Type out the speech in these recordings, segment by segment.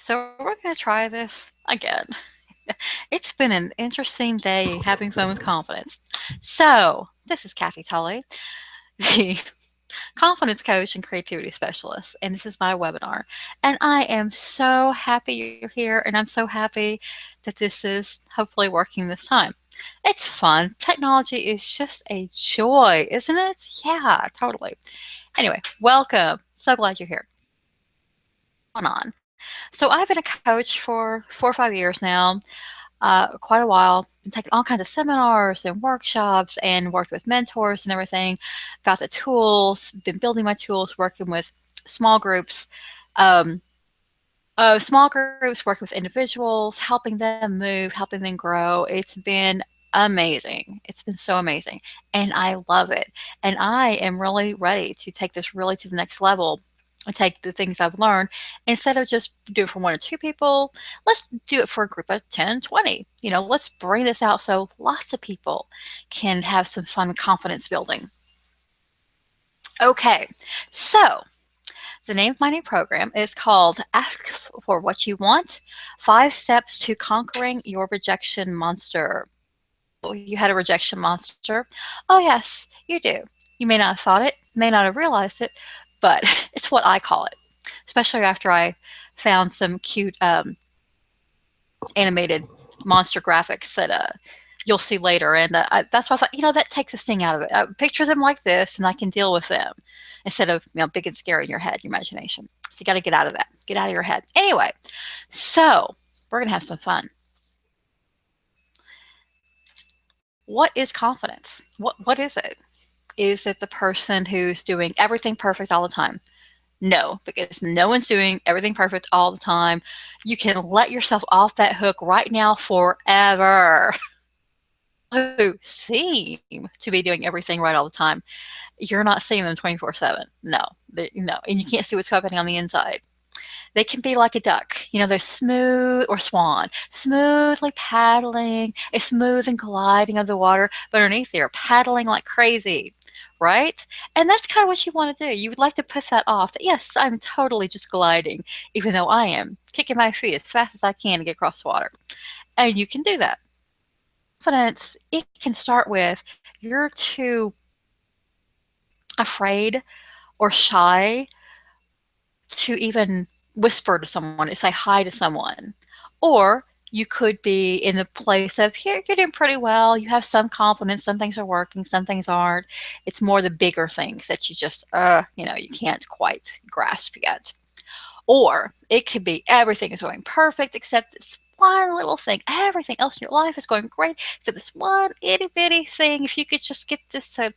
So we're going to try this again. It's been an interesting day having fun with confidence. So, this is Kathy Tully, the confidence coach and creativity specialist, and this is my webinar. And I am so happy you're here, and I'm so happy that this is hopefully working this time. It's fun. Technology is just a joy, isn't it? Yeah, totally. Anyway, welcome. So glad you're here. On. So I've been a coach for 4 or 5 years now, quite a while. Been taking all kinds of seminars and workshops and worked with mentors and everything. Got the tools, been building my tools, working with small groups, um, working with individuals, helping them move, helping them grow. It's been amazing. It's been so amazing. And I love it. And I am really ready to take this really to the next level and take the things I've learned instead of just do it for 1 or 2 people. Let's do it for a group of 10, 20. Let's bring this out so lots of people can have some fun confidence building. Okay, so the name of my new program is called Ask for What You Want, 5 Steps to Conquering Your Rejection Monster. You had a rejection monster? Oh yes, you do. You may not have thought it, may not have realized it, but it's what I call it, especially after I found some cute animated monster graphics that you'll see later. And that's why I thought, that takes a sting out of it. Picture them like this, and I can deal with them instead of big and scary in your head, your imagination. So you got to get out of that, get out of your head. Anyway, so we're gonna have some fun. What is confidence? What is it? Is it the person who's doing everything perfect all the time? No, because no one's doing everything perfect all the time. You can let yourself off that hook right now forever. Who seem to be doing everything right all the time, you're not seeing them 24/7. No, no, and you can't see what's happening on the inside. They can be like a duck, they're smooth, or swan, smoothly paddling, smooth and gliding of the water, but underneath they're paddling like crazy, right? And that's kind of what you want to do. You would like to put that off. That, yes, I'm totally just gliding, even though I am kicking my feet as fast as I can to get across the water. And you can do that. Confidence, it can start with you're too afraid or shy to even whisper to someone, to say hi to someone. Or you could be in the place of, here, you're doing pretty well. You have some confidence. Some things are working, some things aren't. It's more the bigger things that you just, you can't quite grasp yet. Or it could be everything is going perfect except this one little thing. Everything else in your life is going great except this one itty bitty thing. If you could just get this to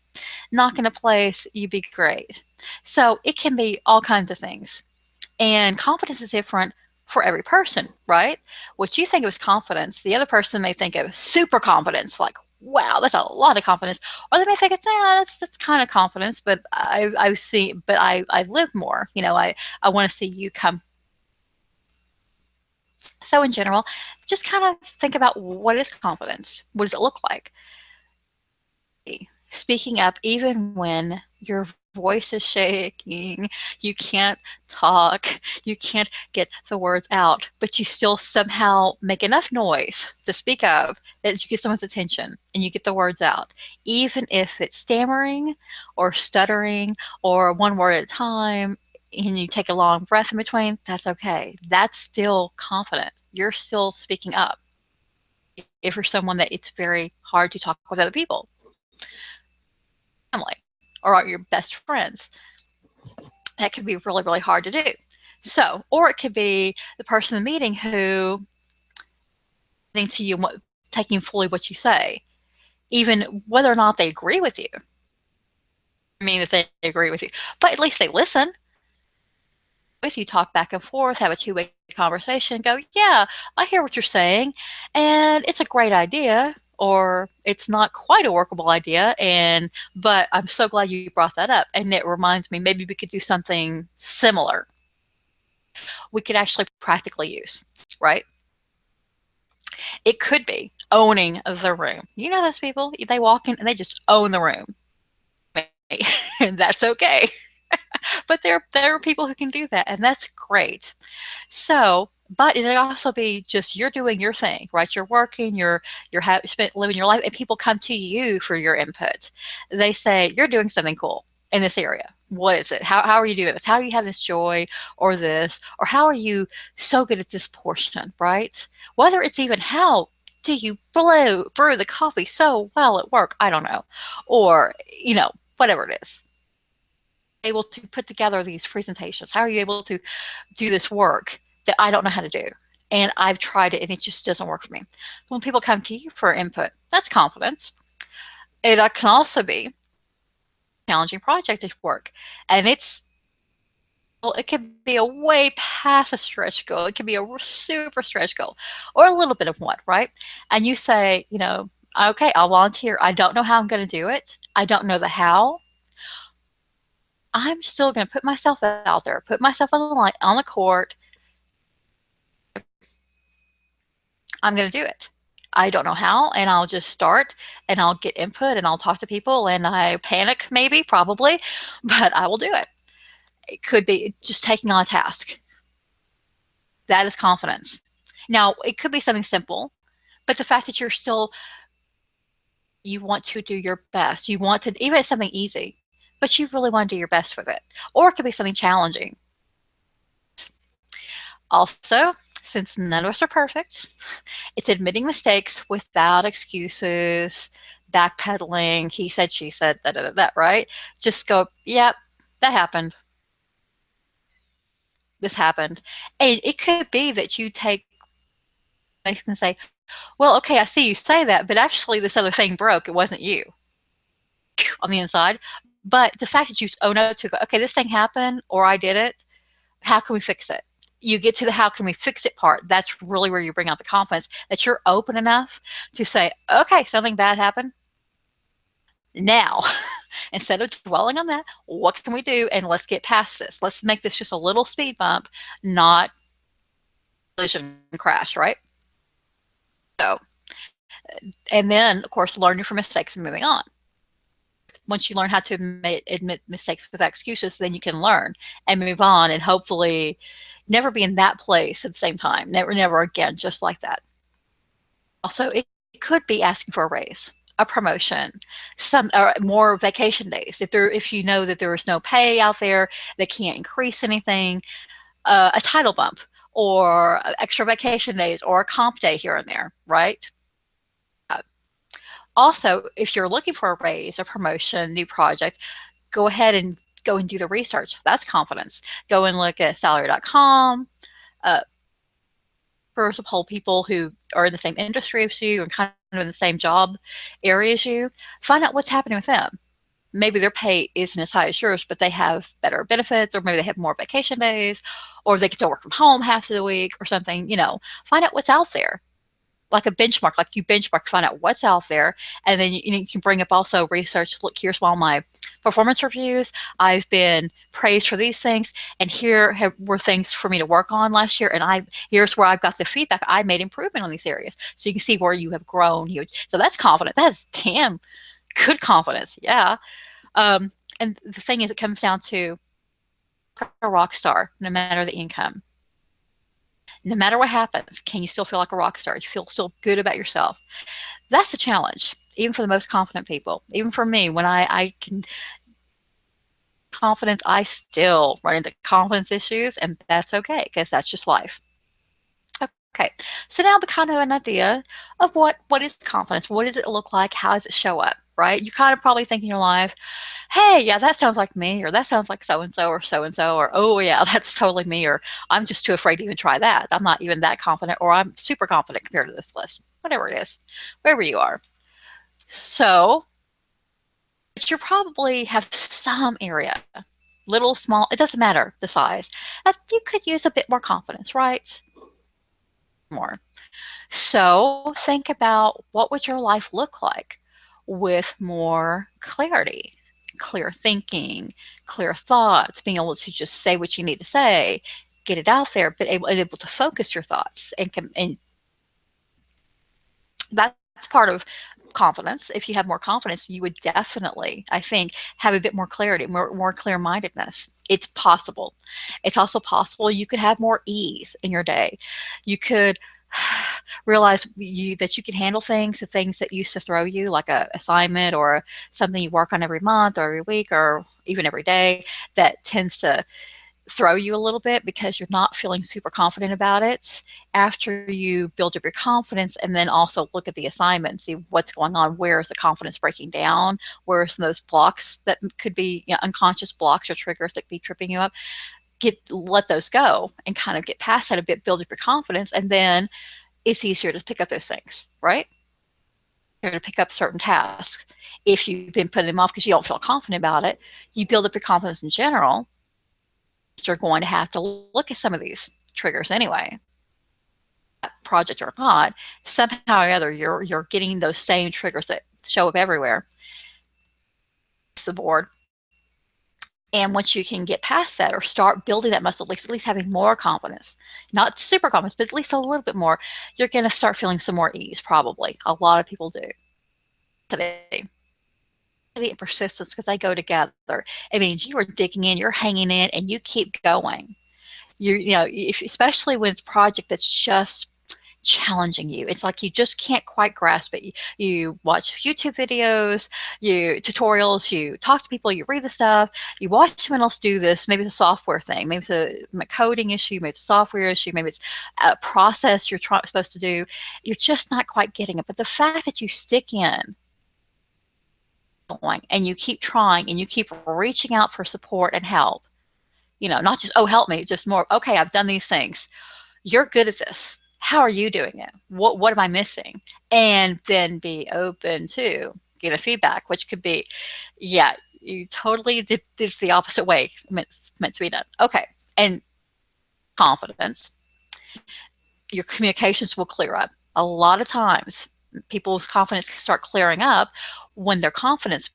knock into place, you'd be great. So it can be all kinds of things. And confidence is different for every person, right? What you think of as confidence, the other person may think of super confidence, like, wow, that's a lot of confidence. Or they may think it's, that's kind of confidence, but I live more. I want to see you come. So in general, just kind of think about, what is confidence? What does it look like? Speaking up even when your voice is shaking, you can't talk, you can't get the words out, but you still somehow make enough noise to speak up that you get someone's attention and you get the words out, even if it's stammering or stuttering or one word at a time, and you take a long breath in between. That's okay. That's still confident. You're still speaking up. If you're someone that it's very hard to talk with other people, family, or your best friends, that could be really, really hard to do. So, or it could be the person in the meeting who listening to you, taking fully what you say, even whether or not they agree with you. I mean, if they agree with you, but at least they listen with you, talk back and forth, have a two-way conversation, go, yeah, I hear what you're saying, and it's a great idea, or it's not quite a workable idea, but I'm so glad you brought that up, and it reminds me, maybe we could do something similar. We could actually practically use, right? It could be owning the room. You know those people, they walk in and they just own the room. And that's okay. But there are people who can do that, and that's great. So, but it could also be just you're doing your thing, right? You're working, you're spent living your life, and people come to you for your input. They say you're doing something cool in this area. What is it? How are you doing this? How do you have this joy or this? Or how are you so good at this portion, right? Whether it's even how do you brew the coffee so well at work? I don't know. Or, whatever it is. Able to put together these presentations? How are you able to do this work that I don't know how to do? And I've tried it and it just doesn't work for me. When people come to you for input, that's confidence. It can also be a challenging project at work. And it could be a way past a stretch goal. It could be a super stretch goal or a little bit of one, right? And you say, okay, I'll volunteer. I don't know how I'm going to do it. I don't know the how. I'm still going to put myself out there, put myself on the line, on the court. I'm going to do it. I don't know how, and I'll just start and I'll get input and I'll talk to people and I panic maybe, probably, but I will do it. It could be just taking on a task. That is confidence. Now, it could be something simple, but the fact that you want to do your best. You want to, even if it's something easy, but you really want to do your best with it. Or it could be something challenging. Also, since none of us are perfect, it's admitting mistakes without excuses, backpedaling, he said, she said, that, right? Just go, yep, that happened. This happened. And it could be that you take and say, well, okay, I see you say that, but actually this other thing broke. It wasn't you on the inside. But the fact that you own up to go, okay, this thing happened or I did it, how can we fix it? You get to the how can we fix it part. That's really where you bring out the confidence that you're open enough to say, okay, something bad happened. Now, instead of dwelling on that, what can we do? And let's get past this. Let's make this just a little speed bump, not collision crash, right? So, and then, of course, learning from mistakes and moving on. Once you learn how to admit mistakes without excuses, then you can learn and move on and hopefully never be in that place at the same time. Never again, just like that. Also, it could be asking for a raise, a promotion, some or more vacation days. If you know that there is no pay out there, they can't increase anything, a title bump or extra vacation days or a comp day here and there, right? Also, if you're looking for a raise, a promotion, new project, go ahead and go and do the research. That's confidence. Go and look at salary.com, first of all, people who are in the same industry as you and kind of in the same job area as you. Find out what's happening with them. Maybe their pay isn't as high as yours, but they have better benefits, or maybe they have more vacation days, or they can still work from home half of the week or something. Find out what's out there, like a benchmark, like you benchmark, find out what's out there. And then you can bring up also research. Look, here's all my performance reviews. I've been praised for these things. And were things for me to work on last year. And here's where I've got the feedback. I made improvement on these areas. So you can see where you have grown. So that's confidence. That's damn good confidence. Yeah. And the thing is, it comes down to a rock star, no matter the income. No matter what happens, can you still feel like a rock star? You feel still good about yourself. That's the challenge, even for the most confident people. Even for me, when I can confidence, I still run into confidence issues, and that's okay because that's just life. Okay, so now we kind of have an idea of what is confidence. What does it look like? How does it show up? Right? You kind of probably think in your life, hey, yeah, that sounds like me, or that sounds like so-and-so, or oh, yeah, that's totally me, or I'm just too afraid to even try that. I'm not even that confident, or I'm super confident compared to this list. Whatever it is, wherever you are. So, you probably have some area, little, small, it doesn't matter the size. You could use a bit more confidence, right? More. So think about what would your life look like with more clarity, clear thinking, clear thoughts, being able to just say what you need to say, get it out there, but able to focus your thoughts and that's part of confidence. If you have more confidence, you would definitely, I think, have a bit more clarity, more clear-mindedness. It's possible. It's also possible you could have more ease in your day. You could realize that you can handle things, the things that used to throw you, like a assignment or something you work on every month or every week or even every day that tends to throw you a little bit because you're not feeling super confident about it. After you build up your confidence and then also look at the assignment, see what's going on, where is the confidence breaking down, where are some of those blocks that could be, unconscious blocks or triggers that could be tripping you up, let those go and kind of get past that a bit, build up your confidence, and then it's easier to pick up those things, right? To pick up certain tasks. If you've been putting them off because you don't feel confident about it, you build up your confidence in general, you're going to have to look at some of these triggers anyway. Project or not, somehow or other, you're getting those same triggers that show up everywhere. It's the board. And once you can get past that or start building that muscle, at least having more confidence, not super confidence, but at least a little bit more, you're going to start feeling some more ease, probably. A lot of people do today. And persistence, because they go together. It means you are digging in, you're hanging in, and you keep going. Especially with a project that's just challenging you. It's like you just can't quite grasp it. You watch YouTube videos, tutorials, you talk to people, you read the stuff, you watch someone else do this. Maybe it's a software thing, maybe it's a coding issue, maybe it's a software issue, maybe it's a process you're supposed to do. You're just not quite getting it. But the fact that you stick in and you keep trying and you keep reaching out for support and help, not just, oh, help me, just more, okay, I've done these things. You're good at this. How are you doing it? What am I missing? And then be open to get a feedback, which could be, yeah, you totally did this the opposite way meant to be done. Okay. And confidence, your communications will clear up. A lot of times people's confidence start clearing up when their confidence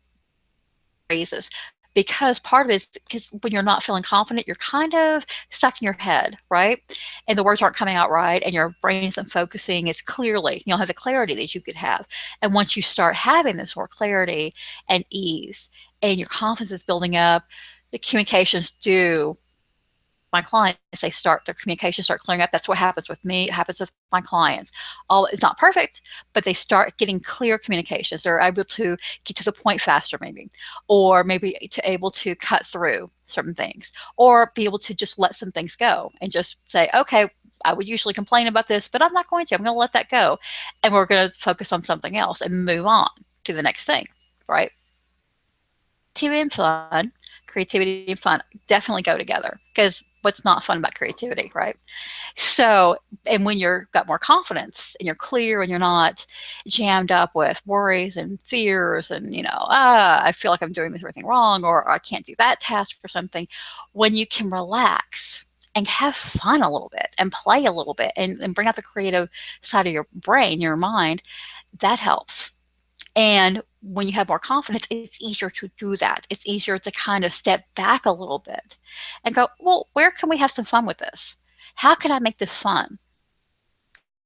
raises, because part of it is because when you're not feeling confident, you're kind of stuck in your head, right? And the words aren't coming out right, and your brain isn't focusing as clearly. You don't have the clarity that you could have. And once you start having this more clarity and ease, and your confidence is building up, the communications do. My clients, their communication start clearing up. That's what happens with me. It happens with my clients. It's not perfect, but they start getting clear communications. They're able to get to the point faster, or maybe able to cut through certain things, or be able to just let some things go and just say, okay, I would usually complain about this, but I'm not going to. I'm going to let that go, and we're going to focus on something else and move on to the next thing, right? Creativity and fun definitely go together, because what's not fun about creativity, right? So, and when you've got more confidence and you're clear and you're not jammed up with worries and fears and, I feel like I'm doing everything wrong, or I can't do that task or something, when you can relax and have fun a little bit and play a little bit and bring out the creative side of your brain, your mind, that helps. And when you have more confidence, it's easier to do that. It's easier to kind of step back a little bit and go, well, where can we have some fun with this? How can I make this fun?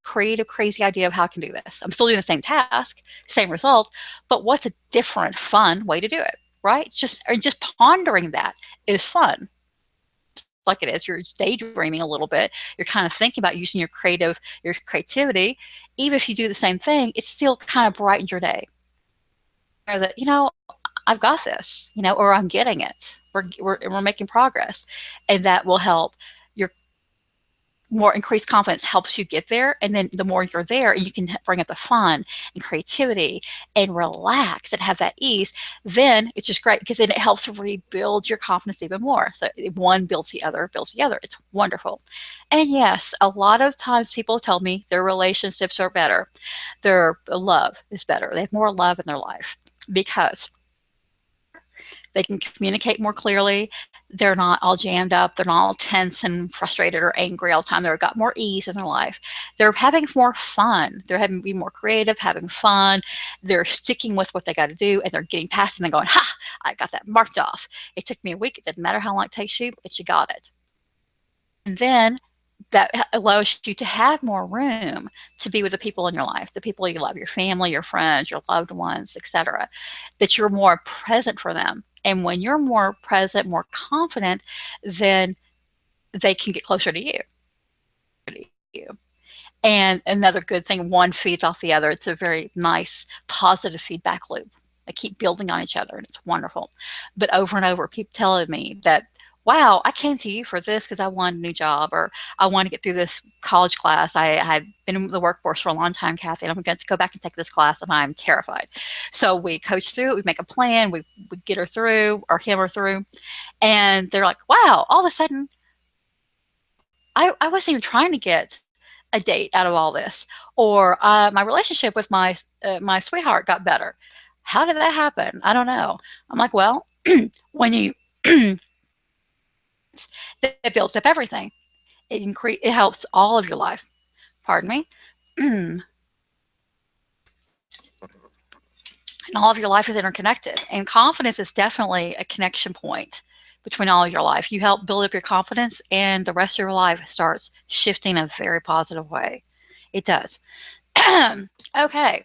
Create a crazy idea of how I can do this. I'm still doing the same task, same result, but what's a different, fun way to do it, right? Just pondering that is fun. Like it is, you're daydreaming a little bit. You're kind of thinking about using your creativity. Even if you do the same thing, it still kind of brightens your day. Or that, I've got this, or I'm getting it. We're making progress, and that will help. Your more increased confidence helps you get there, and then the more you're there, and you can bring up the fun and creativity and relax and have that ease. Then it's just great, because then it helps rebuild your confidence even more. So one builds the other, builds the other. It's wonderful. And yes, a lot of times people tell me their relationships are better, their love is better. They have more love in their life, because they can communicate more clearly. They're not all jammed up. They're not all tense and frustrated or angry all the time. They've got more ease in their life. They're having more fun. They're having to be more creative, having fun. They're sticking with what they got to do, and they're getting past it and going, ha, I got that marked off. It took me a week. It didn't matter how long it takes you, but you got it. And then that allows you to have more room to be with the people in your life, the people you love, your family, your friends, your loved ones, etc. That you're more present for them. And when you're more present, more confident, then they can get closer to you. And another good thing, one feeds off the other. It's a very nice, positive feedback loop. They keep building on each other, and it's wonderful. But over and over, keep telling me that, wow, I came to you for this because I wanted a new job, or I want to get through this college class. I had been in the workforce for a long time, Kathy, and I'm going to go back and take this class, and I'm terrified. So we coach through it. We make a plan. We get her through or him her through. And they're like, wow, all of a sudden, I wasn't even trying to get a date out of all this, or my relationship with my sweetheart got better. How did that happen? I don't know. I'm like, well, when you that builds up everything. It helps all of your life. Pardon me. And all of your life is interconnected. And confidence is definitely a connection point between all of your life. You help build up your confidence, and the rest of your life starts shifting in a very positive way. It does. Okay.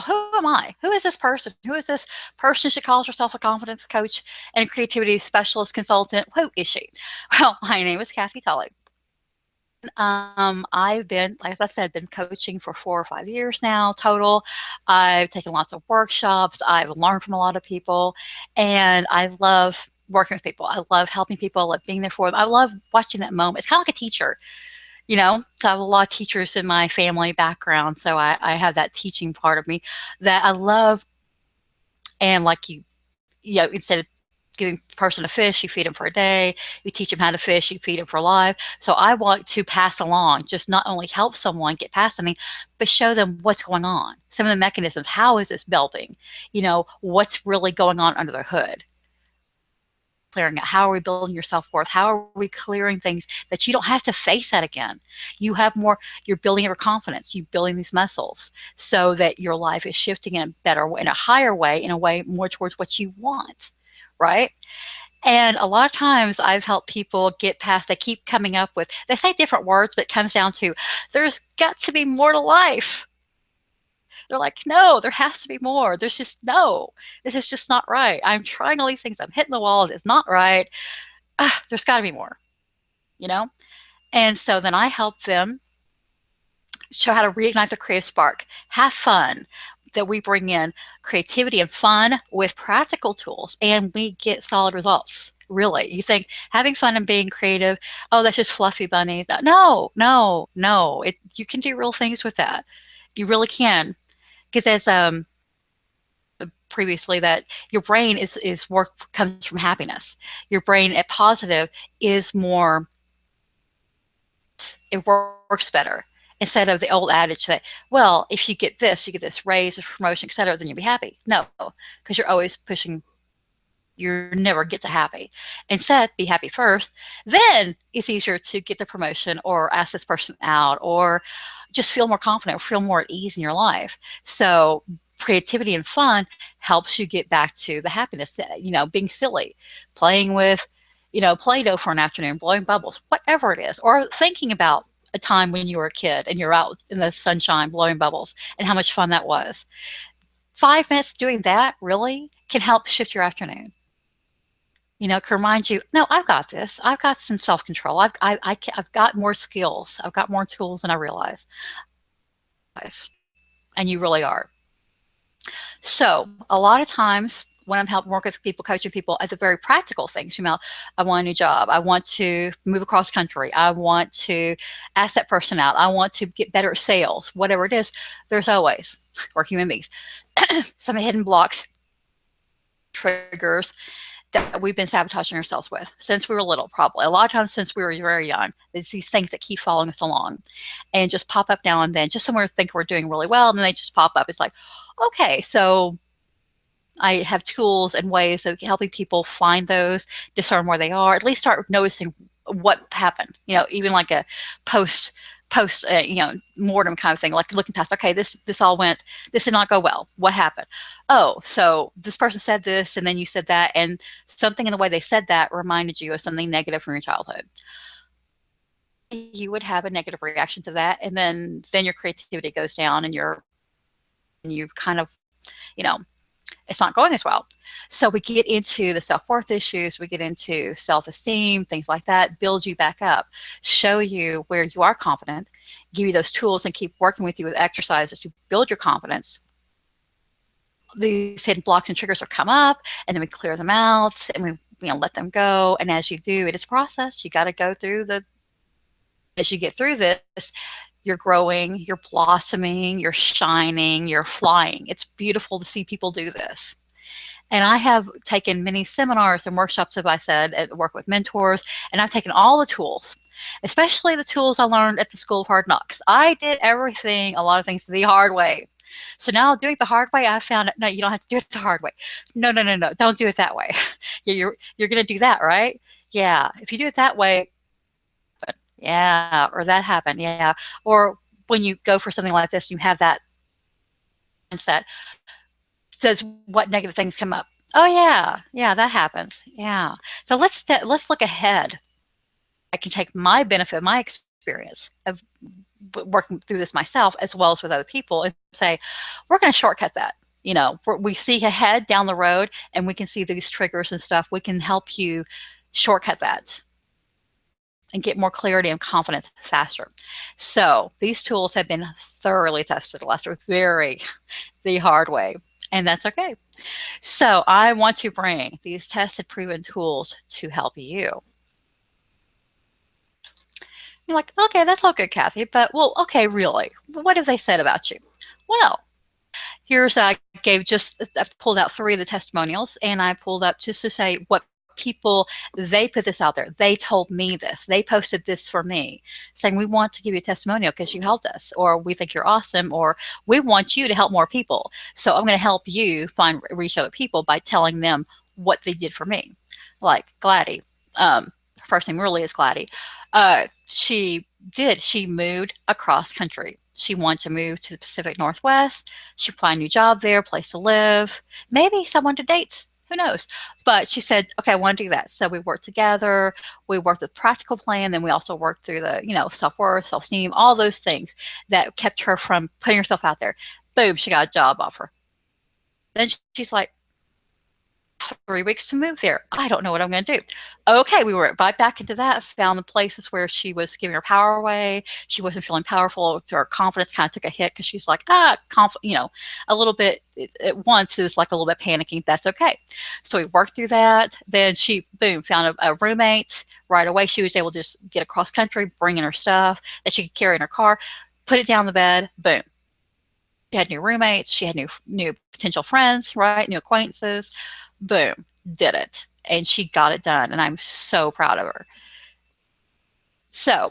Who am I? Who is this person? Who is this person? She calls herself a confidence coach and creativity specialist consultant. Who is she? Well, my name is Kathy Tully. I've been, like I said, been coaching for 4 or 5 years now total. I've taken lots of workshops. I've learned from a lot of people, and I love working with people. I love helping people. I love being there for them. I love watching that moment. It's kind of like a teacher. So I have a lot of teachers in my family background, so I have that teaching part of me that I love. And like instead of giving a person a fish, you feed them for a day. You teach them how to fish, you feed them for life. So I want to pass along, just not only help someone get past something, but show them what's going on. Some of the mechanisms. How is this building? What's really going on under the hood? Clearing it. How are we building your self-worth? How are we clearing things that you don't have to face that again? You're building your confidence, you're building these muscles so that your life is shifting in a better way, in a higher way, in a way more towards what you want, right? And a lot of times I've helped people get past, they keep coming up with, they say different words, but it comes down to, there's got to be more to life. They're like, no, there has to be more. There's just no, this is just not right. I'm trying all these things. I'm hitting the walls. It's not right. There's got to be more, you know? And so then I help them show how to reignite the creative spark, have fun, that we bring in creativity and fun with practical tools, and we get solid results. Really, you think having fun and being creative, oh, that's just fluffy bunnies. No, no, no. You can do real things with that. You really can. Because as previously, that your brain is work comes from happiness. Your brain at positive is more, it works better, instead of the old adage that, well, if you get this raise, this promotion, etc., then you'll be happy. No, because you're always pushing. You never get to happy. Instead, be happy first. Then it's easier to get the promotion or ask this person out or just feel more confident or feel more at ease in your life. So creativity and fun helps you get back to the happiness, being silly, playing with, Play-Doh for an afternoon, blowing bubbles, whatever it is, or thinking about a time when you were a kid and you're out in the sunshine blowing bubbles and how much fun that was. 5 minutes doing that really can help shift your afternoon. Can remind you, no, I've got this. I've got some self-control. I've got more skills. I've got more tools than I realize. And you really are. So a lot of times when I'm helping work with people, coaching people at the very practical things, I want a new job. I want to move across country. I want to ask that person out. I want to get better at sales, whatever it is. There's always, we're human beings, some hidden blocks, triggers that we've been sabotaging ourselves with since we were little, probably. A lot of times since we were very young. It's these things that keep following us along and just pop up now and then, just when we think we're doing really well, and then they just pop up. It's like, okay, so I have tools and ways of helping people find those, discern where they are, at least start noticing what happened, even like a post mortem kind of thing, like looking past, okay, this did not go well. What happened? Oh, so this person said this and then you said that, and something in the way they said that reminded you of something negative from your childhood. you would have a negative reaction to that, and then your creativity goes down, and you kind of, you know, it's not going as well. So we get into the self-worth issues, we get into self-esteem, things like that, build you back up, show you where you are confident, give you those tools and keep working with you with exercises to build your confidence. These hidden blocks and triggers will come up, and then we clear them out, and we let them go. And as you do, it is a process. You got to go through the as you get through this, you're growing, you're blossoming, you're shining, you're flying. It's beautiful to see people do this. And I have taken many seminars and workshops, as I said, at work with mentors, and I've taken all the tools, especially the tools I learned at the School of Hard Knocks. I did everything, a lot of things the hard way. So now doing it the hard way, I found no, you don't have to do it the hard way. No, no, no, no, don't do it that way. You're going to do that, right? Yeah. If you do it that way, yeah, or that happened, yeah. Or when you go for something like this, you have that mindset. Says what negative things come up. Oh yeah, yeah, that happens. Yeah. So let's look ahead. I can take my benefit, my experience of working through this myself, as well as with other people, and say, we're going to shortcut that. We see ahead down the road, and we can see these triggers and stuff. We can help you shortcut that and get more clarity and confidence faster. So these tools have been thoroughly tested, Lester, the hard way, and that's okay. So I want to bring these tested, proven tools to help you. You're like, okay, that's all good, Kathy, but well, okay, really, what have they said about you? Well, I've pulled out 3 of the testimonials, and I pulled up just to say what people, they put this out there. They told me this. They posted this for me, saying, we want to give you a testimonial because you helped us, or we think you're awesome, or we want you to help more people. So I'm going to help you reach other people by telling them what they did for me. Like Gladdy, first name really is Gladdy. She moved across country. She wanted to move to the Pacific Northwest. She find a new job there, place to live, maybe someone to date. Who knows? But she said, okay, I want to do that. So we worked together. We worked the practical plan. Then we also worked through the, self-worth, self-esteem, all those things that kept her from putting herself out there. Boom, she got a job offer. Then she's like, 3 weeks to move there. I don't know what I'm going to do. Okay, we were right back into that, found the places where she was giving her power away. She wasn't feeling powerful. Her confidence kind of took a hit because she's like, a little bit, at once it was like a little bit panicking. That's okay. So we worked through that. Then she, boom, found a roommate right away. She was able to just get across country, bring in her stuff that she could carry in her car, put it down the bed, boom. She had new roommates. She had new potential friends, right? New acquaintances. Boom, did it. And she got it done. And I'm so proud of her. So,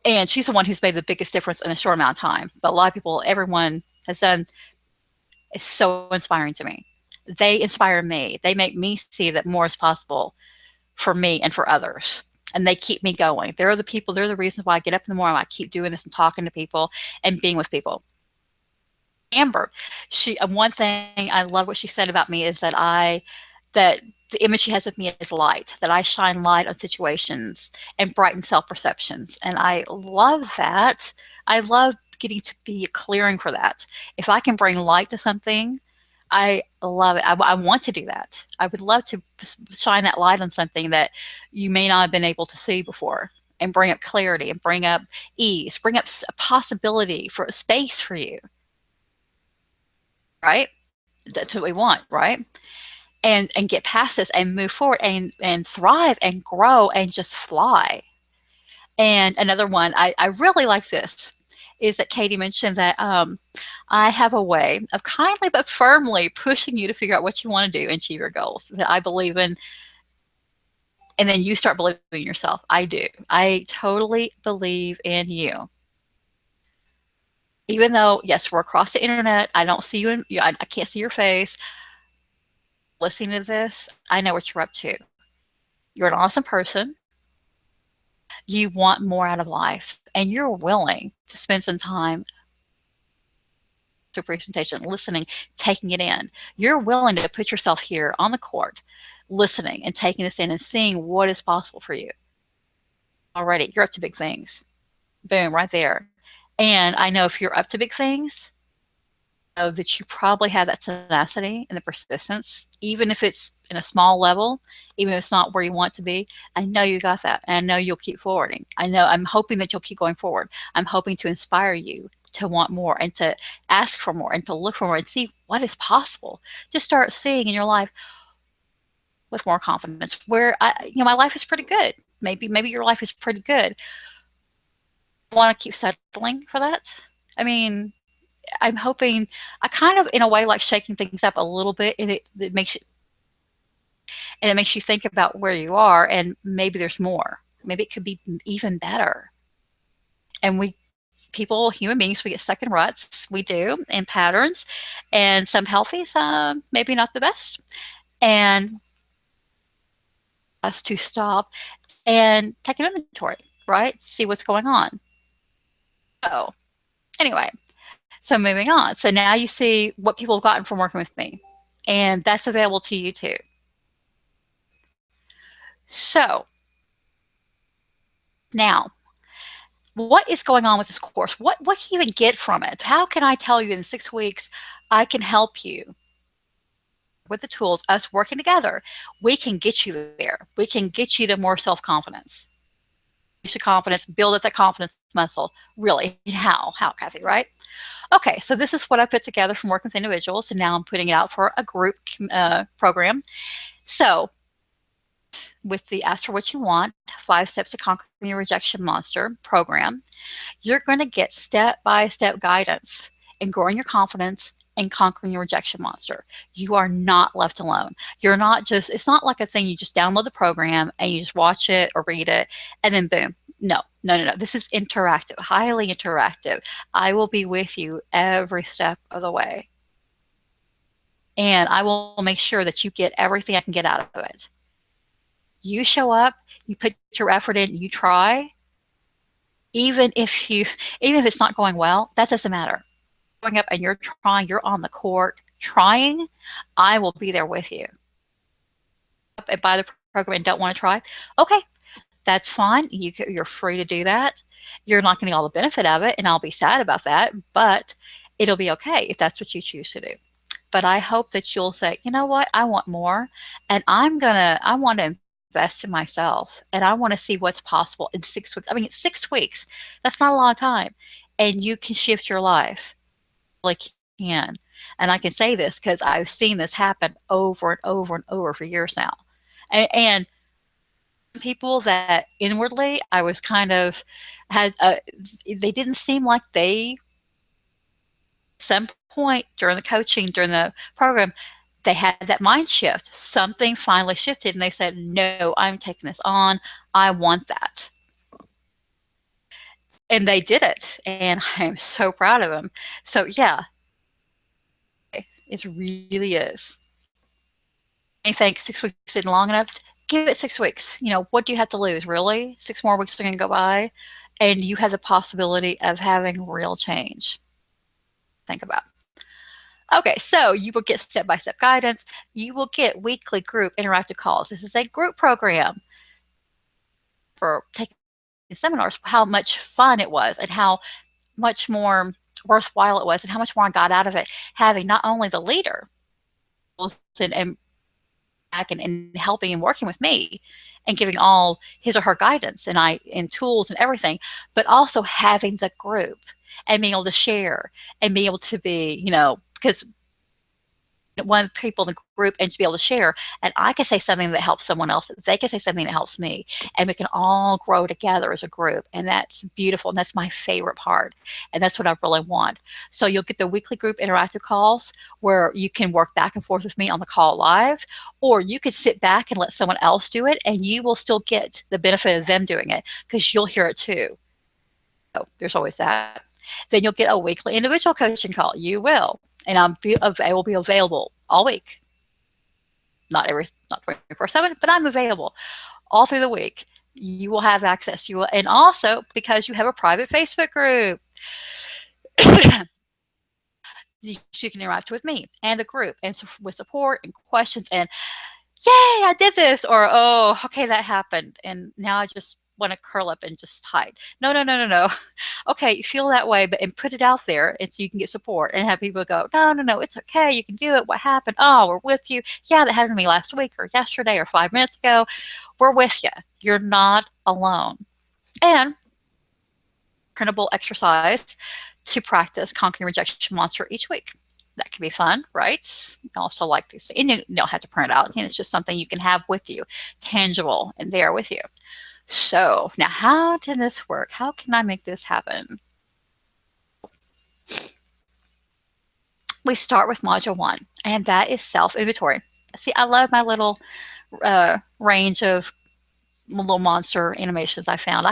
and she's the one who's made the biggest difference in a short amount of time. But a lot of people, everyone has done, is so inspiring to me. They inspire me. They make me see that more is possible for me and for others. And they keep me going. They're the reasons why I get up in the morning. I keep doing this and talking to people and being with people. Amber, one thing I love what she said about me is that the image she has of me is light, that I shine light on situations and brighten self-perceptions. And I love that. I love getting to be a clearing for that. If I can bring light to something, I love it. I want to do that. I would love to shine that light on something that you may not have been able to see before, and bring up clarity and bring up ease, bring up a possibility for a space for you. Right? That's what we want, right? And get past this and move forward and thrive and grow and just fly. And another one, I really like this, is that Katie mentioned that I have a way of kindly but firmly pushing you to figure out what you want to do and achieve your goals, that I believe in. And then you start believing in yourself. I do. I totally believe in you. Even though, yes, we're across the internet, I don't see you, I can't see your face. Listening to this, I know what you're up to. You're an awesome person. You want more out of life, and you're willing to spend some time to a presentation, listening, taking it in. You're willing to put yourself here on the court, listening and taking this in and seeing what is possible for you. Already, you're up to big things. Boom, right there. And I know if you're up to big things, know that you probably have that tenacity and the persistence, even if it's in a small level, even if it's not where you want to be. I know you got that, and I know you'll keep forwarding. I'm hoping that you'll keep going forward. I'm hoping to inspire you to want more and to ask for more and to look for more and see what is possible. Just start seeing in your life with more confidence where my life is pretty good. Maybe your life is pretty good. Want to keep settling for that? I mean, I'm hoping I kind of in a way like shaking things up a little bit, and it makes you think about where you are and maybe there's more. Maybe it could be even better. And people, human beings, we get stuck in ruts. We do, in patterns, and some healthy, some maybe not the best. And us to stop and take an inventory, right? See what's going on. So anyway, so moving on. So now you see what people have gotten from working with me, and that's available to you too. So now, what is going on with this course? What can you even get from it? How can I tell you in 6 weeks I can help you with the tools, us working together, we can get you there. We can get you to more self-confidence. Your confidence, build up that confidence muscle. Really, how, Kathy, right? Okay, so this is what I put together from working with individuals, and now I'm putting it out for a group program. So with the Ask for What You Want, 5 Steps to Conquering Your Rejection Monster program, you're going to get step-by-step guidance in growing your confidence and conquering your rejection monster. You are not left alone. You're not just, it's not like a thing you just download the program and you just watch it or read it and then boom. No, no, no, no. This is interactive, highly interactive. I will be with you every step of the way. And I will make sure that you get everything I can get out of it. You show up, you put your effort in, you try, even if it's not going well, that doesn't matter. Going up and you're trying, you're on the court trying, I will be there with you. And buy the program and don't want to try, okay, that's fine. You're free to do that. You're not getting all the benefit of it, and I'll be sad about that, but it'll be okay if that's what you choose to do. But I hope that you'll say, you know what, I want more, and I want to invest in myself, and I want to see what's possible in 6 weeks. I mean, it's 6 weeks. That's not a lot of time, and you can shift your life. You really can. And I can say this because I've seen this happen over and over and over for years now. And people that inwardly I was kind of they didn't seem like they some point during the coaching, during the program, they had that mind shift. Something finally shifted and they said, no, I'm taking this on. I want that. And they did it. And I'm so proud of them. So yeah, it really is. You think 6 weeks isn't long enough? Give it 6 weeks. What do you have to lose? Really? 6 more weeks are going to go by and you have the possibility of having real change. Think about. Okay, so you will get step-by-step guidance. You will get weekly group interactive calls. This is a group program for taking seminars, how much fun it was and how much more worthwhile it was and how much more I got out of it, having not only the leader and back and helping and working with me and giving all his or her guidance and tools and everything, but also having the group and being able to share and being able to be, because one of the people in the group and to be able to share, and I can say something that helps someone else, they can say something that helps me, and we can all grow together as a group, and that's beautiful, and that's my favorite part, and that's what I really want. So you'll get the weekly group interactive calls where you can work back and forth with me on the call live, or you could sit back and let someone else do it, and you will still get the benefit of them doing it because you'll hear it too. So there's always that. Then you'll get a weekly individual coaching call. You will. And I will be available all week. Not 24/7, but I'm available all through the week. You will have access. And also because you have a private Facebook group, you can interact with me and the group, and so with support and questions and yay, I did this, or oh, okay, that happened, and now I just want to curl up and just hide. No, no, no, no, no. Okay, you feel that way, but and put it out there and so you can get support and have people go, no, no, no, it's okay. You can do it. What happened? Oh, we're with you. Yeah, that happened to me last week or yesterday or 5 minutes ago. We're with you. You're not alone. And printable exercise to practice Conquering Rejection Monster each week. That can be fun, right? I also like these, and you don't have to print it out. And it's just something you can have with you, tangible and there with you. So now how did this work? How can I make this happen? We start with module one, and that is self-inventory. See, I love my little range of little monster animations I found.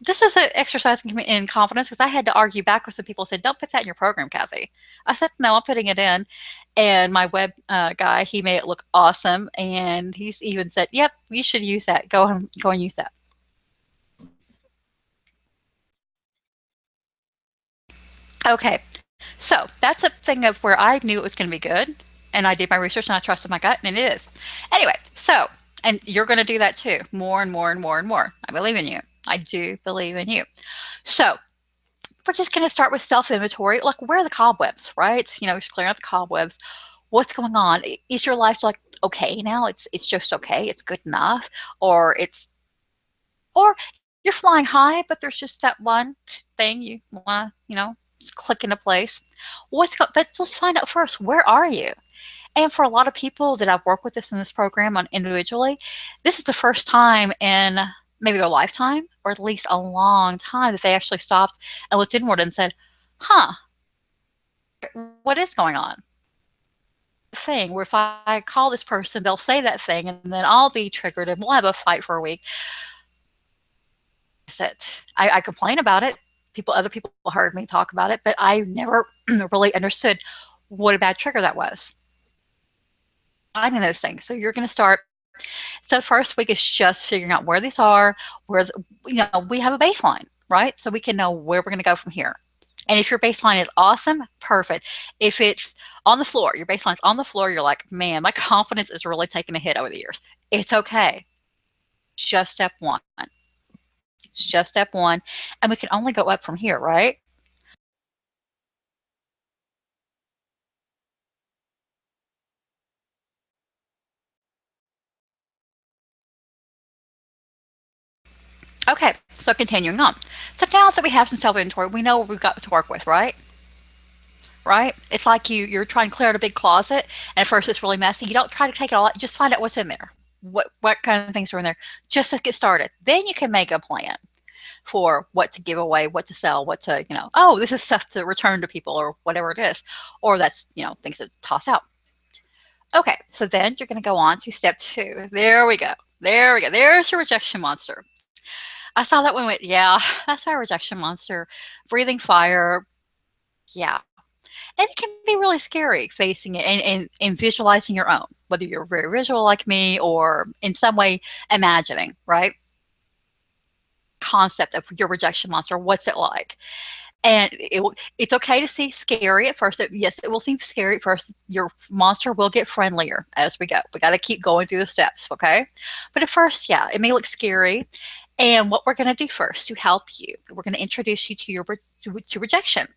This was an exercise in confidence because I had to argue back with some people who said, don't put that in your program, Kathy. I said, no, I'm putting it in. And my web guy, he made it look awesome. And he's even said, yep, you should use that. Go and use that. Okay, so that's a thing of where I knew it was going to be good. And I did my research and I trusted my gut, and it is. Anyway, so, and you're going to do that too, more and more and more and more. I believe in you. I do believe in you. So, we're just going to start with self-inventory. Like, where are the cobwebs, right? Just clearing out the cobwebs. What's going on? Is your life like okay now? It's just okay. It's good enough, or or you're flying high, but there's just that one thing you want to click into place. But let's find out first. Where are you? And for a lot of people that I've worked with this in this program on individually, this is the first time in maybe their lifetime, or at least a long time, that they actually stopped and looked inward and said, huh, what is going on? Thing where if I call this person, they'll say that thing, and then I'll be triggered and we'll have a fight for a week. I complain about it. Other people heard me talk about it, but I never really understood what a bad trigger that was. Finding those things. So you're going to start. So first week is just figuring out where these are, we have a baseline, right? So we can know where we're going to go from here. And if your baseline is awesome, perfect. If it's on the floor, your baseline's on the floor, you're like, man, my confidence is really taking a hit over the years. It's okay. Just step one. It's just step one. And we can only go up from here, right? Okay, so continuing on. So now that we have some self-inventory, we know what we've got to work with, right? Right? It's like you're trying to clear out a big closet, and at first it's really messy. You don't try to take it all out. You just find out what's in there. What kind of things are in there, just to get started. Then you can make a plan for what to give away, what to sell, what to, oh, this is stuff to return to people or whatever it is. Or that's, things to toss out. Okay, so then you're going to go on to step two. There we go. There we go. There's your rejection monster. I saw that one went, yeah, that's our rejection monster. Breathing fire. Yeah. And it can be really scary facing it and visualizing your own, whether you're very visual like me or in some way imagining, right? Concept of your rejection monster. What's it like? And it's okay to see scary at first. Yes, it will seem scary at first. Your monster will get friendlier as we go. We got to keep going through the steps, okay? But at first, yeah, it may look scary. And what we're going to do first to help you, we're going to introduce you to rejection.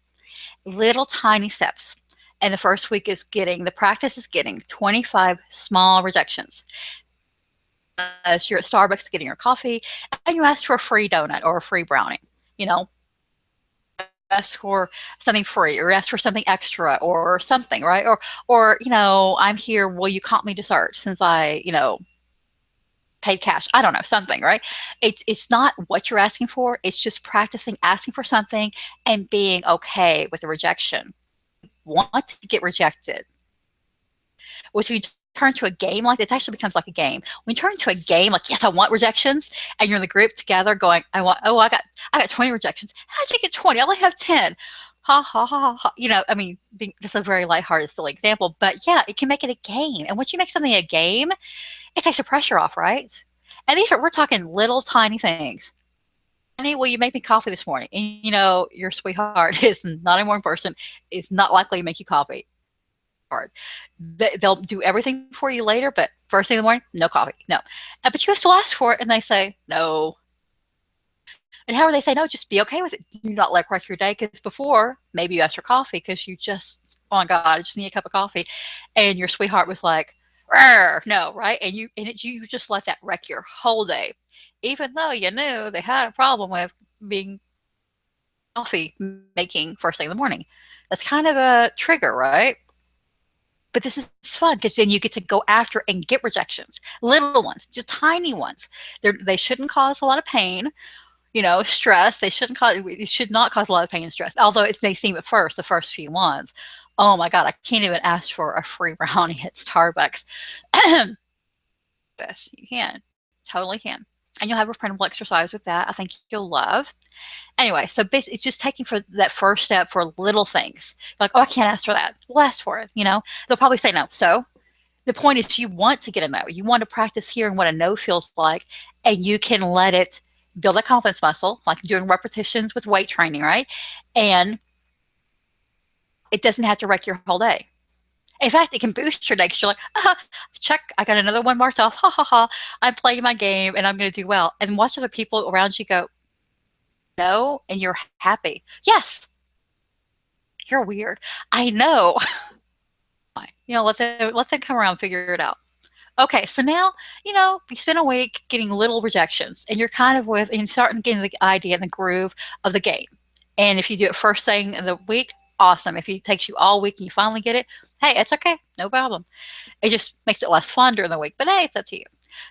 Little tiny steps. And the first week is the practice is getting 25 small rejections. As you're at Starbucks getting your coffee, and you ask for a free donut or a free brownie, ask for something free or ask for something extra or something, right? Or I'm here, will you comp me dessert since I, paid cash? I don't know, something, right? It's not what you're asking for. It's just practicing asking for something and being okay with the rejection. Want to get rejected, which we turn to a game like it actually becomes like a game. When you turn to a game like, yes, I want rejections, and you're in the group together going, I got 20 rejections. How'd you get 20? I only have 10. Ha ha ha ha ha. This is a very lighthearted, silly example, but yeah, it can make it a game. And once you make something a game, it takes the pressure off, right? And we're talking little tiny things. Honey, will you make me coffee this morning? And your sweetheart is not a morning person, is not likely to make you coffee. They'll do everything for you later, but first thing in the morning, no coffee, no. But you still ask for it, and they say no. And how are they say no? Just be okay with it. Do not let it wreck your day. Because before, maybe you asked for coffee because you just, oh my God, I just need a cup of coffee. And your sweetheart was like, no, right? You just let that wreck your whole day, even though you knew they had a problem with being coffee making first thing in the morning. That's kind of a trigger, right? But this is fun because then you get to go after and get rejections, little ones, just tiny ones. They shouldn't cause a lot of pain, stress. They shouldn't cause. It should not cause a lot of pain and stress. Although it may seem at first, the first few ones, oh my God, I can't even ask for a free brownie at Starbucks. This you can, totally can, and you'll have a printable exercise with that. I think you'll love. Anyway, so basically, it's just taking for that first step for little things. Like, oh, I can't ask for that. We'll ask for it. They'll probably say no. So the point is, you want to get a no. You want to practice hearing what a no feels like, and you can let it build a confidence muscle, like doing repetitions with weight training, right? And it doesn't have to wreck your whole day. In fact, it can boost your day because you're like, check, I got another one marked off. Ha ha ha. I'm playing my game and I'm going to do well. And watch other people around you go, no, and you're happy. Yes, you're weird. I know. Let them come around and figure it out. Okay, so now, you spend a week getting little rejections and you're kind of and you're starting getting the idea and the groove of the game. And if you do it first thing in the week, awesome. If it takes you all week and you finally get it, hey, it's okay. No problem. It just makes it less fun during the week, but hey, it's up to you.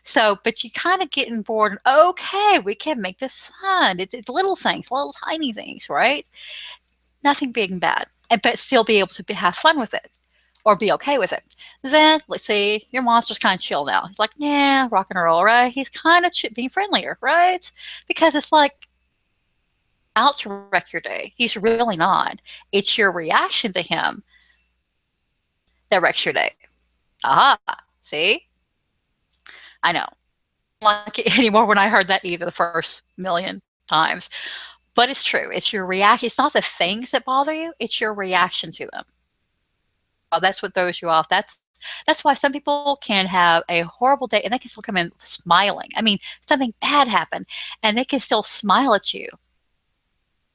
So, but you kind of getting bored. Okay, we can make this fun. It's little things, little tiny things, right? Nothing big and bad, but still be able to have fun with it or be okay with it. Then let's see, your monster's kind of chill now. He's like, yeah, rock and roll, right? He's kind of being friendlier, right? Because it's like out to wreck your day. He's really not. It's your reaction to him that wrecks your day. Aha, see? I know. Like it anymore when I heard that either the first million times. But it's true. It's your reaction. It's not the things that bother you. It's your reaction to them. Oh, that's what throws you off. That's why some people can have a horrible day and they can still come in smiling. I mean, something bad happened and they can still smile at you.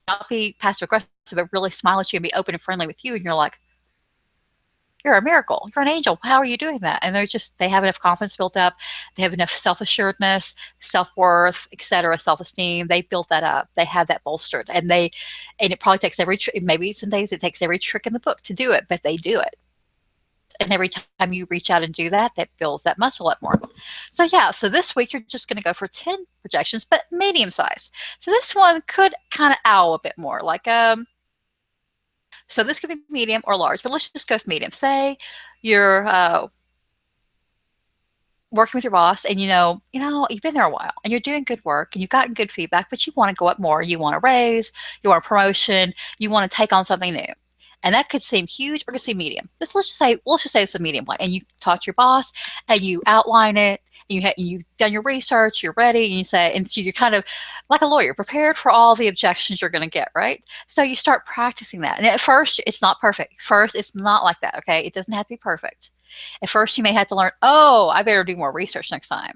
Not be passive aggressive, but really smile at you and be open and friendly with you. And you're like, you're a miracle. You're an angel. How are you doing that? And they have enough confidence built up. They have enough self-assuredness, self-worth, etc., self-esteem. They built that up. They have that bolstered. And it probably takes maybe some days it takes every trick in the book to do it, but they do it. And every time you reach out and do that, that builds that muscle up more. So yeah, so this week you're just going to go for 10 projections, but medium size. So this one could kind of owl a bit more, like so this could be medium or large, but let's just go with medium. Say you're working with your boss and you've been there a while and you're doing good work and you've gotten good feedback, but you want to go up more. You want a raise, you want a promotion, you want to take on something new. And that could seem huge or could seem medium. Let's just say it's a medium one. And you talk to your boss and you outline it. And you've done your research. You're ready. And you say, and so you're kind of like a lawyer, prepared for all the objections you're going to get, right? So you start practicing that. And at first, it's not perfect. First, it's not like that. Okay, it doesn't have to be perfect. At first, you may have to learn. Oh, I better do more research next time.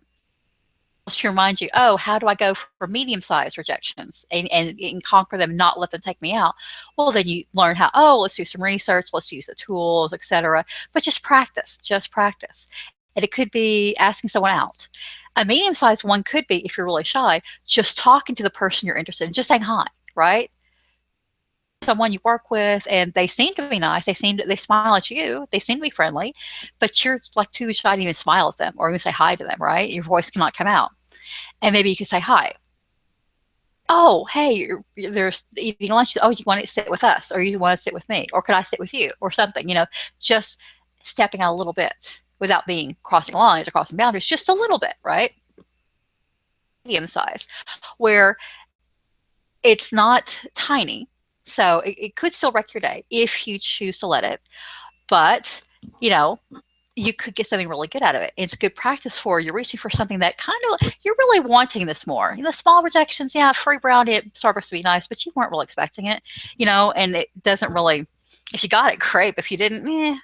To remind you, oh, how do I go for medium-sized rejections and conquer them, not let them take me out? Well, then you learn how, oh, let's do some research, let's use the tools, etc. But just practice. And it could be asking someone out. A medium-sized one could be, if you're really shy, just talking to the person you're interested in, just saying hi, right? Someone you work with and they seem to be nice, they smile at you, they seem to be friendly, but you're like too shy to even smile at them or even say hi to them, right? Your voice cannot come out. And maybe you could say hi. Oh, hey, there's eating lunch. Oh, you want to sit with us or you want to sit with me or could I sit with you or something, just stepping out a little bit without being crossing lines or crossing boundaries, just a little bit, right? Medium size where it's not tiny. So it could still wreck your day if you choose to let it. But, you could get something really good out of it. It's good practice for you're reaching for something that kind of you're really wanting this more. The small rejections, yeah, free brownie at Starbucks would be nice, but you weren't really expecting it, and it doesn't really. If you got it, great. If you didn't,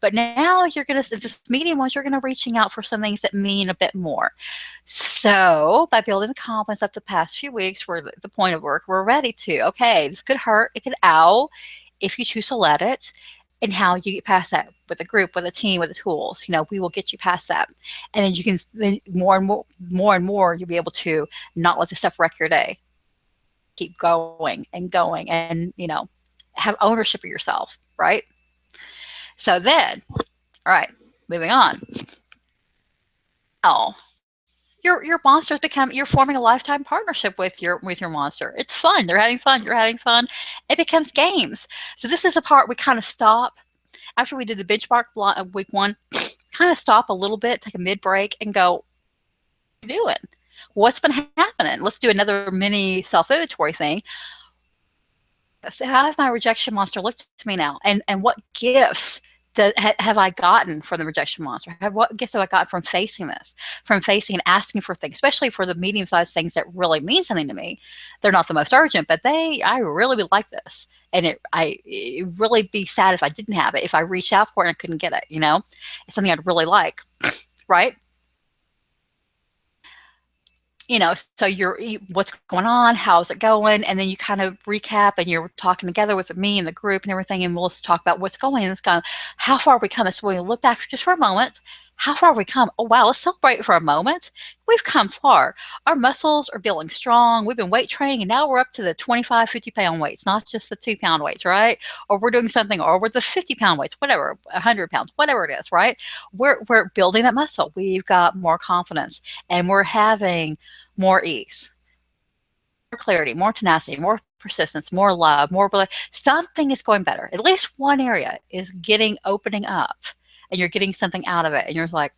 But now you're going to, this medium ones, you're going to reaching out for some things that mean a bit more. So by building the confidence up the past few weeks, we're at the point of work, we're ready to, okay, this could hurt, it could ow, if you choose to let it, and how you get past that with a group, with a team, with the tools. We will get you past that. And then you can, then more and more, you'll be able to not let this stuff wreck your day. Keep going and, have ownership of yourself, right? So then, all right, moving on. Oh, your monsters become, you're forming a lifetime partnership with your monster. It's fun. They're having fun. You're having fun. It becomes games. So this is the part we kind of stop after we did the benchmark week one. Kind of stop a little bit, take a mid break, and go, what are you doing? What's been happening? Let's do another mini self inventory thing. So how has my rejection monster looked to me now? And what gifts have I gotten from the rejection monster? What gifts have I gotten from facing this, from facing and asking for things, especially for the medium-sized things that really mean something to me? They're not the most urgent, but I really would like this. And it really be sad if I didn't have it, if I reached out for it and I couldn't get it, It's something I'd really like, right? So what's going on, how's it going, and then you kind of recap and you're talking together with me and the group and everything, and we'll just talk about what's going on. It's kind of how far have we come. So we look back just for a moment. How far have we come? Oh wow, let's celebrate for a moment. We've come far. Our muscles are building strong. We've been weight training and now we're up to the 25, 50-pound weights, not just the 2-pound weights, right? Or we're doing something, or we're the 50-pound weights, whatever, 100 pounds, whatever it is, right? We're building that muscle. We've got more confidence and we're having more ease, more clarity, more tenacity, more persistence, more love, something is going better. At least one area is opening up and you're getting something out of it. And you're like,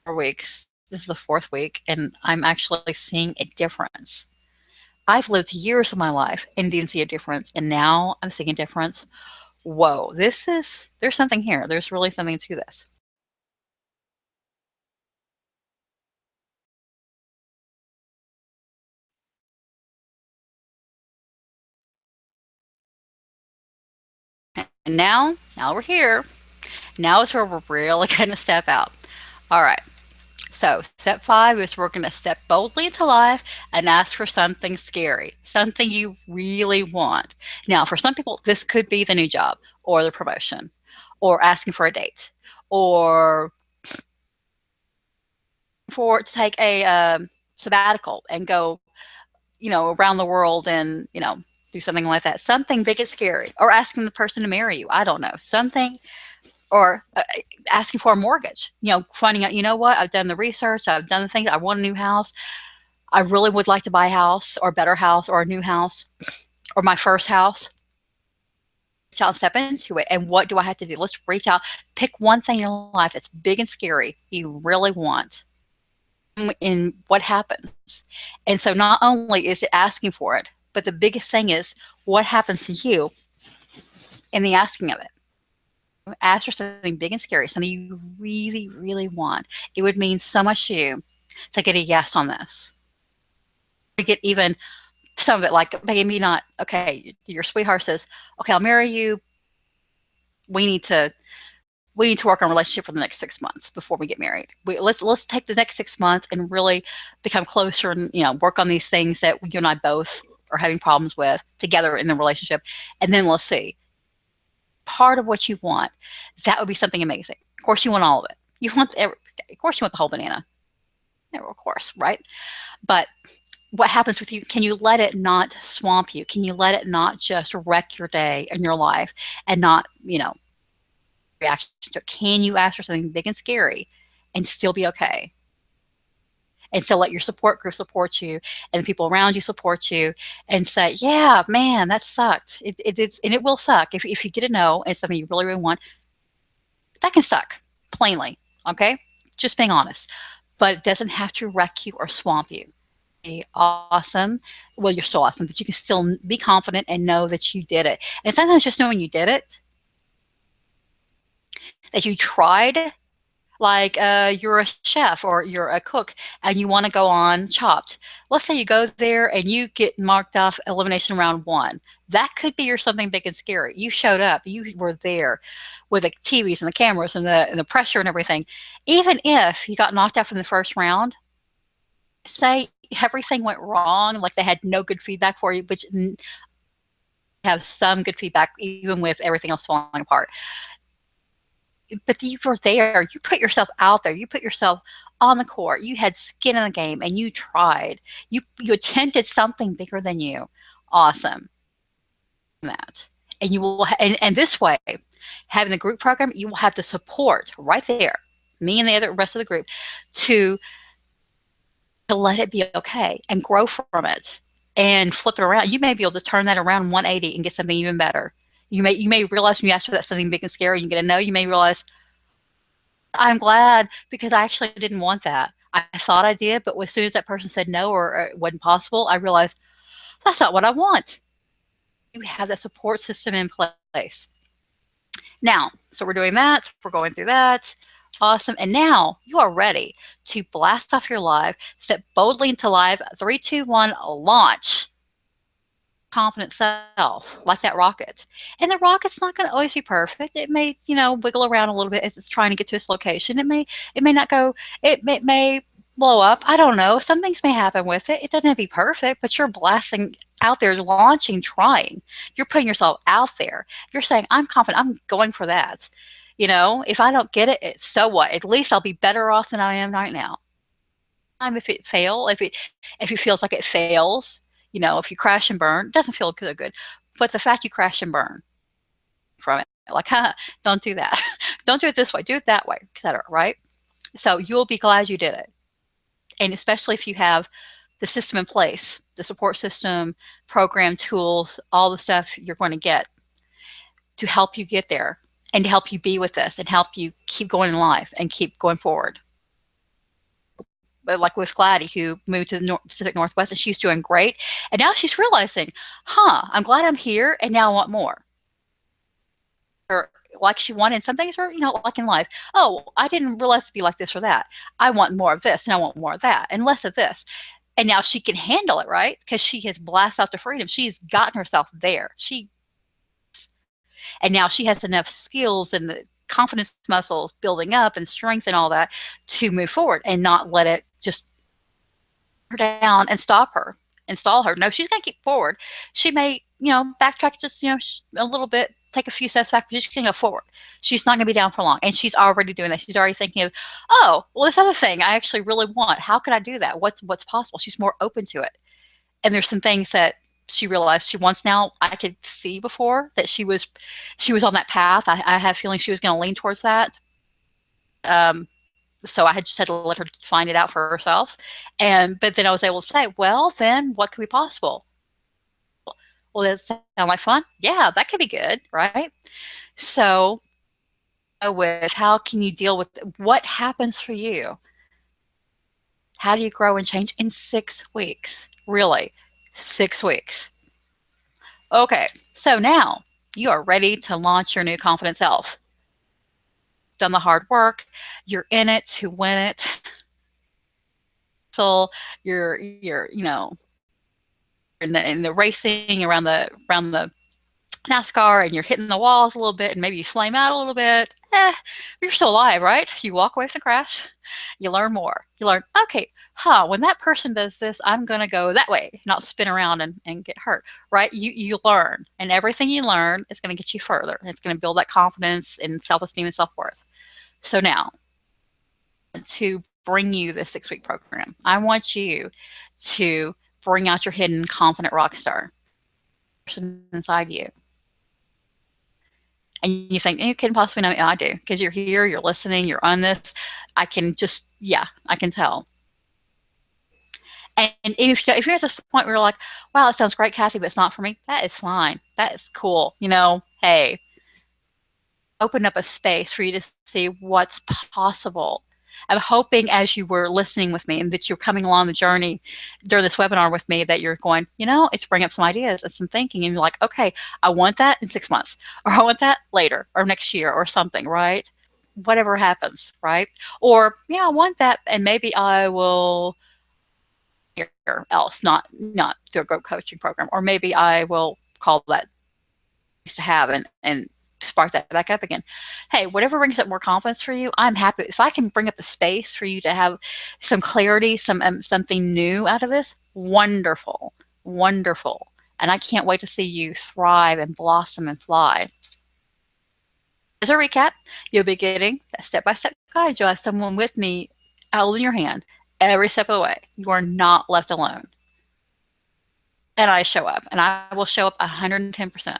4 weeks, this is the 4th week, and I'm actually seeing a difference. I've lived years of my life and didn't see a difference. And now I'm seeing a difference. Whoa, there's something here. There's really something to this. And now we're here. Now is where we're really going to step out. All right. So, step 5 is we're going to step boldly into life and ask for something scary, something you really want. Now, for some people, this could be the new job or the promotion or asking for a date or to take a sabbatical and go, around the world and, do something like that. Something big and scary, or asking the person to marry you. I don't know. Something, or asking for a mortgage, finding out, what, I've done the research, I've done the things, I want a new house. I really would like to buy a house or a better house or a new house or my first house. Reach out and step into it. And what do I have to do? Let's reach out. Pick one thing in your life that's big and scary you really want. And what happens? And so not only is it asking for it, but the biggest thing is what happens to you in the asking of it. Ask for something big and scary, something you really, really want. It would mean so much to you to get a yes on this. To get even some of it, like maybe not, okay, your sweetheart says, okay, I'll marry you. We need to work on a relationship for the next 6 months before we get married. Let's take the next 6 months and really become closer and, work on these things that you and I both are having problems with together in the relationship. And then let's see. Part of what you want, that would be something amazing. Of course, you want all of it. Of course, you want the whole banana. Yeah, of course, right? But what happens with you? Can you let it not swamp you? Can you let it not just wreck your day and your life and not, reaction to it? Can you ask for something big and scary and still be okay? And still let your support group support you and the people around you support you and say, yeah, man, that sucked. And it will suck. If you get a no and it's something you really, really want, that can suck, plainly, okay? Just being honest. But it doesn't have to wreck you or swamp you. Be awesome. Well, you're still awesome, but you can still be confident and know that you did it. And sometimes just knowing you did it, that you tried Like you're a chef or you're a cook and you want to go on Chopped. Let's say you go there and you get marked off elimination round one. That could be your something big and scary. You showed up, you were there with the TVs and the cameras and the pressure and everything. Even if you got knocked out from the first round, say everything went wrong, like they had no good feedback for you, which have some good feedback even with everything else falling apart. But you were there. You put yourself out there. You put yourself on the court. You had skin in the game and you tried. You attempted something bigger than you. Awesome. That. And you will and this way, having the group program, you will have the support right there, me and the other rest of the group, to let it be okay and grow from it and flip it around. You may be able to turn that around 180 and get something even better. You may realize when you ask for that something big and scary and you get a no, you may realize, I'm glad because I actually didn't want that. I thought I did, but as soon as that person said no or it wasn't possible, I realized that's not what I want. You have that support system in place. Now, so we're doing that, we're going through that. Awesome. And now you are ready to blast off your live, step boldly into live. 3, 2, 1, launch. Confident self, like that rocket. And the rocket's not going to always be perfect. It may, wiggle around a little bit as it's trying to get to its location. It may not go, it may blow up. I don't know. Some things may happen with it. It doesn't have to be perfect, but you're blasting out there, launching, trying. You're putting yourself out there. You're saying, I'm confident. I'm going for that. If I don't get it, so what? At least I'll be better off than I am right now. If it feels like it fails, if you crash and burn, it doesn't feel good. But the fact you crash and burn from it, like, don't do that. Don't do it this way. Do it that way, etc. Right? So you'll be glad you did it. And especially if you have the system in place, the support system, program tools, all the stuff you're going to get to help you get there and to help you be with this and help you keep going in life and keep going forward. But like with Gladys, who moved to the Pacific Northwest, and she's doing great. And now she's realizing, I'm glad I'm here, and now I want more. Or like she wanted some things, or, like in life, I didn't realize to be like this or that. I want more of this, and I want more of that, and less of this. And now she can handle it, right? Because she has blasted out to freedom. She's gotten herself there. And now she has enough skills and the confidence muscles building up and strength and all that to move forward and not let it just her down and stop her and stall her. No, she's going to keep forward. She may, backtrack just, a little bit, take a few steps back, but she's going to go forward. She's not going to be down for long. And she's already doing that. She's already thinking of, this other thing I actually really want. How can I do that? What's possible? She's more open to it. And there's some things that she realized she wants now. I could see before that she was on that path. I have a feeling she was going to lean towards that. So I had just had to let her find it out for herself. But then I was able to say, well, then what could be possible? Well, does that sound like fun? Yeah, that could be good, right? So with how can you deal with what happens for you? How do you grow and change in 6 weeks? Really, 6 weeks. Okay, so now you are ready to launch your new confident self. Done the hard work. You're in it to win it. So you're in the racing around the NASCAR, and you're hitting the walls a little bit, and maybe you flame out a little bit. You're still alive, right? You walk away from the crash. You learn more. You learn, okay, when that person does this, I'm going to go that way, not spin around and get hurt, right? You learn, and everything you learn is going to get you further. It's going to build that confidence and self-esteem and self-worth. So now, to bring you the 6-week program, I want you to bring out your hidden confident rock star person inside you. And you think, you can possibly know, I do, because you're here, you're listening, you're on this. I can tell. And if you're at this point where you're like, wow, it sounds great, Kathy, but it's not for me, that is fine. That is cool. Hey, open up a space for you to see what's possible. I'm hoping as you were listening with me and that you're coming along the journey during this webinar with me that you're going, it's bringing up some ideas and some thinking, and you're like, okay, I want that in 6 months, or I want that later or next year or something, right? whatever happens, right? Or, yeah, I want that, and maybe I will here else, not through a group coaching program, or maybe I will call that used to have and spark that back up again. Hey, whatever brings up more confidence for you, I'm happy. If I can bring up a space for you to have some clarity, something new out of this, wonderful, wonderful. And I can't wait to see you thrive and blossom and fly. As a recap, you'll be getting that step-by-step guide. You'll have someone with me holding your hand every step of the way. You are not left alone. And I show up, and I will show up 110%.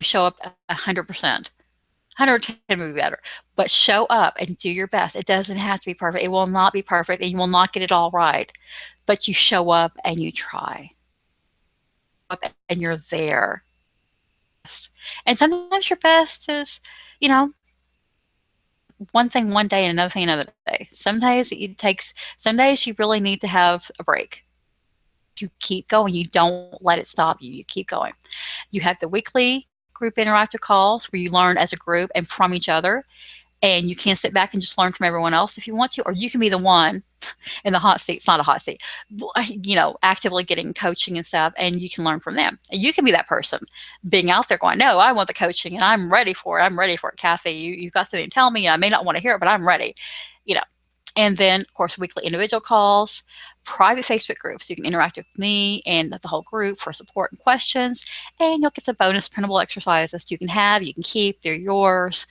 Show up 100%. 110 would be better. But show up and do your best. It doesn't have to be perfect. It will not be perfect, and you will not get it all right. But you show up and you try. Up and you're there. And sometimes your best is, you know, one thing one day and another thing another day. Some days you really need to have a break. You keep going. You don't let it stop you. You keep going. You have the weekly group interactive calls where you learn as a group and from each other. And you can sit back and just learn from everyone else if you want to, or you can be the one in the hot seat. It's not a hot seat, actively getting coaching and stuff, and you can learn from them. And you can be that person being out there going, no, I want the coaching and I'm ready for it. I'm ready for it. Kathy, you've got something to tell me. I may not want to hear it, but I'm ready. You know, and then, of course, weekly individual calls, private Facebook groups. You can interact with me and the whole group for support and questions. And you'll get some bonus printable exercises you can have, you can keep. They're yours.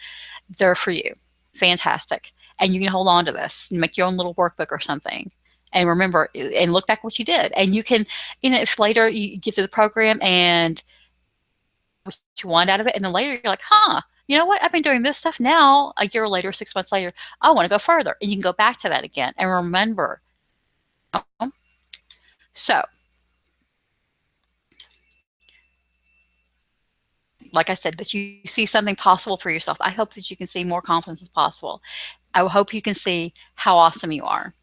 They're for you. Fantastic. And you can hold on to this and make your own little workbook or something. And remember, and look back what you did. And you can, if later you get to the program and what you want out of it, and then later you're like, you know what? I've been doing this stuff now, a year later, 6 months later, I want to go further. And you can go back to that again. And remember, so like I said, that you see something possible for yourself. I hope that you can see more confidence as possible. I hope you can see how awesome you are.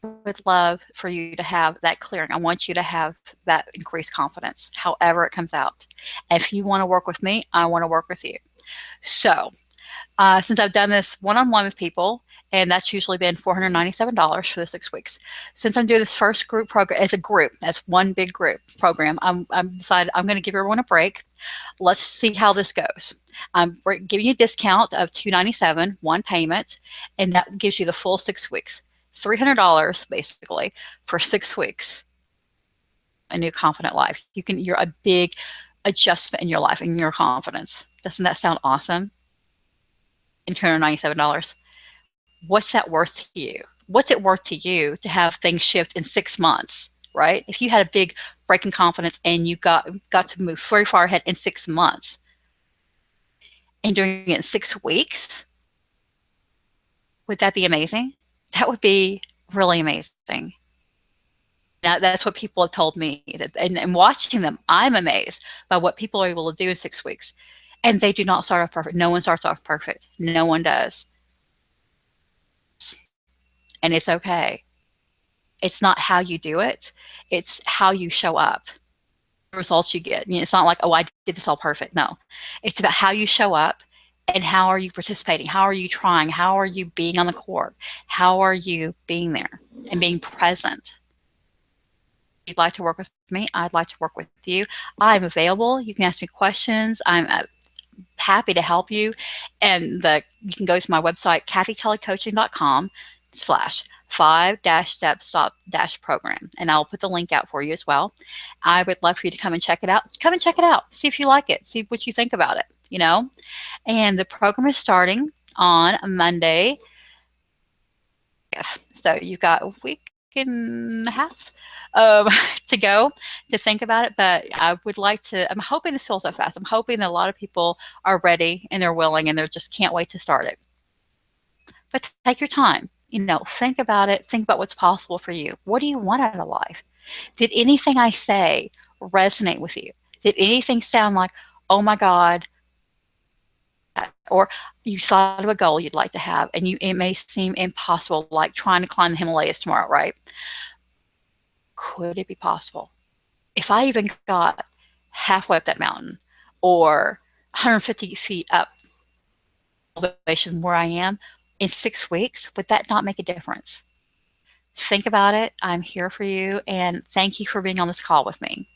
I would love for you to have that clearing. I want you to have that increased confidence, however it comes out. And if you want to work with me, I want to work with you. So since I've done this one-on-one with people, and that's usually been $497 for the 6 weeks. Since I'm doing this first group program as a group, that's one big group program, I'm decided I'm going to give everyone a break. Let's see how this goes. I'm giving you a discount of $297, one payment, and that gives you the full 6 weeks. $300 basically for 6 weeks. A new confident life. You're a big adjustment in your life and your confidence. Doesn't that sound awesome? And $297. What's that worth to you? What's it worth to you to have things shift in 6 months, right? If you had a big break in confidence and you got to move very far ahead in 6 months and doing it in 6 weeks, would that be amazing? That would be really amazing. That's what people have told me. And watching them, I'm amazed by what people are able to do in 6 weeks. And they do not start off perfect. No one starts off perfect. No one does. And it's okay. It's not how you do it. It's how you show up. The results you get. It's not like, oh, I did this all perfect. No. It's about how you show up and how are you participating? How are you trying? How are you being on the court? How are you being there and being present? If you'd like to work with me, I'd like to work with you. I'm available. You can ask me questions. I'm happy to help you. And you can go to my website, kathykellycoaching.com/5-step-program. And I'll put the link out for you as well. I would love for you to come and check it out. Come and check it out. See if you like it. See what you think about it, And the program is starting on Monday. Yes. So you've got a week and a half to go to think about it. But I'm hoping this goes so fast. I'm hoping that a lot of people are ready and they're willing and they just can't wait to start it. But take your time, think about it. Think about what's possible for you. What do you want out of life? Did anything I say resonate with you? Did anything sound like, oh my God, or you thought of a goal you'd like to have and it may seem impossible, like trying to climb the Himalayas tomorrow, right? Could it be possible? If I even got halfway up that mountain or 150 feet up, elevation where I am in 6 weeks, would that not make a difference? Think about it. I'm here for you, and thank you for being on this call with me.